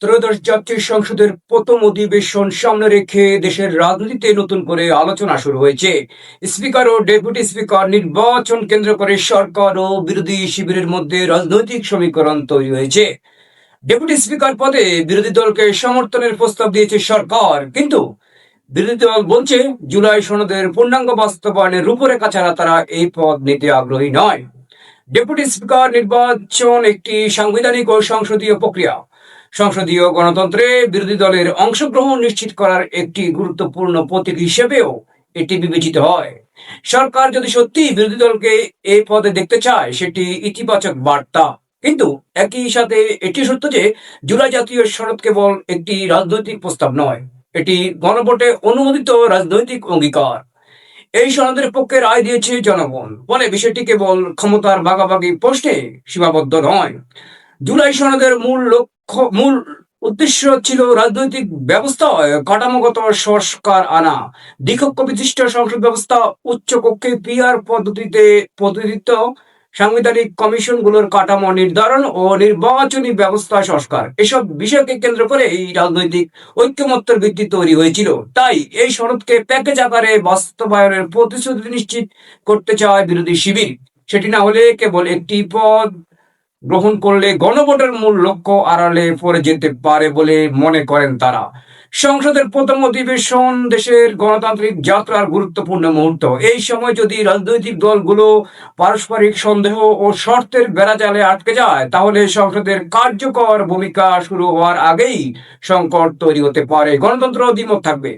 ত্রয়োদশ জাতীয় সংসদের প্রথম অধিবেশন সামনে রেখে দেশের রাজনীতিতে নতুন করে আলোচনা শুরু হয়েছে। স্পিকার ও ডেপুটি স্পিকার নির্বাচন কেন্দ্র করে সরকার ও বিরোধী শিবিরের মধ্যে রাজনৈতিক সমীকরণ তৈরি হয়েছে। ডেপুটি স্পিকার পদে বিরোধী দলকে সমর্থনের প্রস্তাব দিয়েছে সরকার, কিন্তু বিরোধী দল বলছে জুলাই সনদের পূর্ণাঙ্গ বাস্তবায়নের রূপরেখা ছাড়া তারা এই পদ নিতে আগ্রহী নয়। ডেপুটি স্পিকার নির্বাচন একটি সাংবিধানিক ও সংসদীয় প্রক্রিয়া। সংসদীয় গণতন্ত্রে বিরোধী দলের অংশগ্রহণ নিশ্চিত করার একটি গুরুত্বপূর্ণ প্রতীক হিসেবেও এটি বিবেচিত হয়। সরকার যদি সত্যি বিরোধী দলকে এই পদে দেখতে চায়, সেটি ইতিবাচক বার্তা। কিন্তু একই সাথে এটি সত্য যে জুলাই জাতীয় সনদ কেবল একটি রাজনৈতিক প্রস্তাব নয়, এটি গণভোটে অনুমোদিত রাজনৈতিক অঙ্গীকার। এই সনদের পক্ষে রায় দিয়েছে জনগণ, ফলে বিষয়টি কেবল ক্ষমতার ভাগাভাগি প্রশ্নে সীমাবদ্ধ নয়। জুলাই সনদের মূল উদ্দেশ্য ছিল রাজনৈতিক ব্যবস্থায় কাঠামোগত সংস্কার আনা। দ্বিকক্ষ বিশিষ্ট সংসদ ব্যবস্থা, উচ্চ কক্ষে পিআর পদ্ধতিতে প্রতিনিধিত্ব, সাংবিধানিক কমিশনগুলোর কাঠামো নির্ধারণ ও নির্বাচনী ব্যবস্থা সংস্কার, এসব বিষয়কে কেন্দ্র করে এই রাজনৈতিক ঐক্যমত্যের ভিত্তি তৈরি হয়েছিল। তাই এই সনদকে প্যাকেজ আকারে বাস্তবায়নের প্রতিশ্রুতি নিশ্চিত করতে চায় বিরোধী শিবির। সেটি না হলে কেবল একটি পদ গ্রহণ করলে গণভোটের মূল লক্ষ্য আড়ালে পড়ে যেতে পারে বলে মনে করেন তারা। সংসদের প্রথম অধিবেশন দেশের গণতান্ত্রিক যাত্রার গুরুত্বপূর্ণ মুহূর্ত। এই সময় যদি রাজনৈতিক দলগুলো পারস্পরিক সন্দেহ ও শর্তের বেড়াজালে আটকে যায়, তাহলে সংসদের কার্যকর ভূমিকা শুরু হওয়ার আগেই সংকট তৈরি হতে পারে। গণতন্ত্র দ্বিমত থাকবে,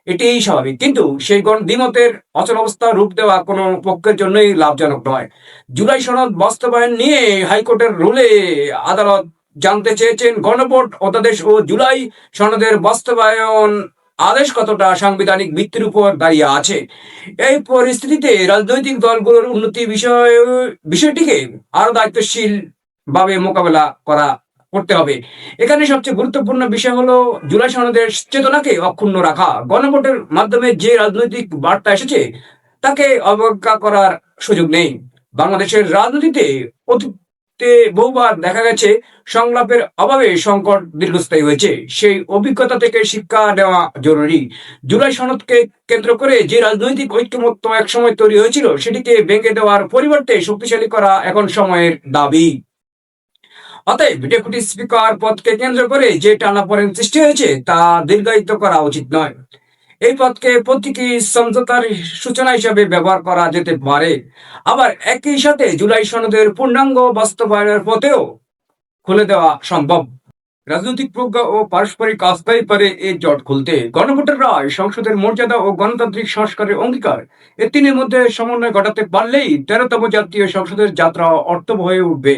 এটাই স্বাভাবিক, কিন্তু সেই দ্বিমতের অচলাবস্থা রূপ দেওয়া কোনো পক্ষের জন্যই লাভজনক নয়। জুলাই সনদ বাস্তবায়ন নিয়ে হাইকোর্টের রুলে আদালত জানতে চেয়েছেন গণভোট অধ্যাদেশ ও জুলাই সনদের বাস্তবায়ন আদেশ কতটা সাংবিধানিক ভিত্তির উপর দাঁড়িয়ে আছে। এই পরিস্থিতিতে রাজনৈতিক দলগুলোর উন্নতি বিষয়টিকে আরো দায়িত্বশীল ভাবে মোকাবেলা করতে হবে। এখানে সবচেয়ে গুরুত্বপূর্ণ বিষয় হলো জুলাই সনদের চেতনাকে অক্ষুণ্ণ রাখা। গণভোটের মাধ্যমে যে রাজনৈতিক বার্তা এসেছে তাকে অবজ্ঞা করার সুযোগ নেই। বাংলাদেশের রাজনীতিতে অতীতে বহুবার দেখা গেছে সংলাপের অভাবে সংকট দীর্ঘস্থায়ী হয়েছে। সেই অভিজ্ঞতা থেকে শিক্ষা নেওয়া জরুরি। জুলাই সনদকে কেন্দ্র করে যে রাজনৈতিক ঐক্যমত্য একসময় তৈরি হয়েছিল, সেটিকে ভেঙে দেওয়ার পরিবর্তে শক্তিশালী করা এখন সময়ের দাবি। অতএব ডেপুটি স্পিকার পদকে কেন্দ্র করে যে টানাপোড়েন সৃষ্টি হয়েছে তা দীর্ঘায়িত করা উচিত নয়। এই পদকে প্রতীকী সমঝোতার সূচনা হিসাবে ব্যবহার করা যেতে পারে। আবার একই সাথে জুলাই সনদের পূর্ণাঙ্গ বাস্তবায়নের পথেও খুলে দেওয়া সম্ভব। রাজনৈতিক প্রজ্ঞা ও পারস্পরিক আস্থাই পারে এই জট খুলতে। গণভোটের রায়, সংসদের মর্যাদা ও গণতান্ত্রিক সংস্কারের অঙ্গীকার, এ তিনের মধ্যে সমন্বয় ঘটাতে পারলেই 13তম জাতীয় সংসদের যাত্রা অর্থবহ হয়ে উঠবে।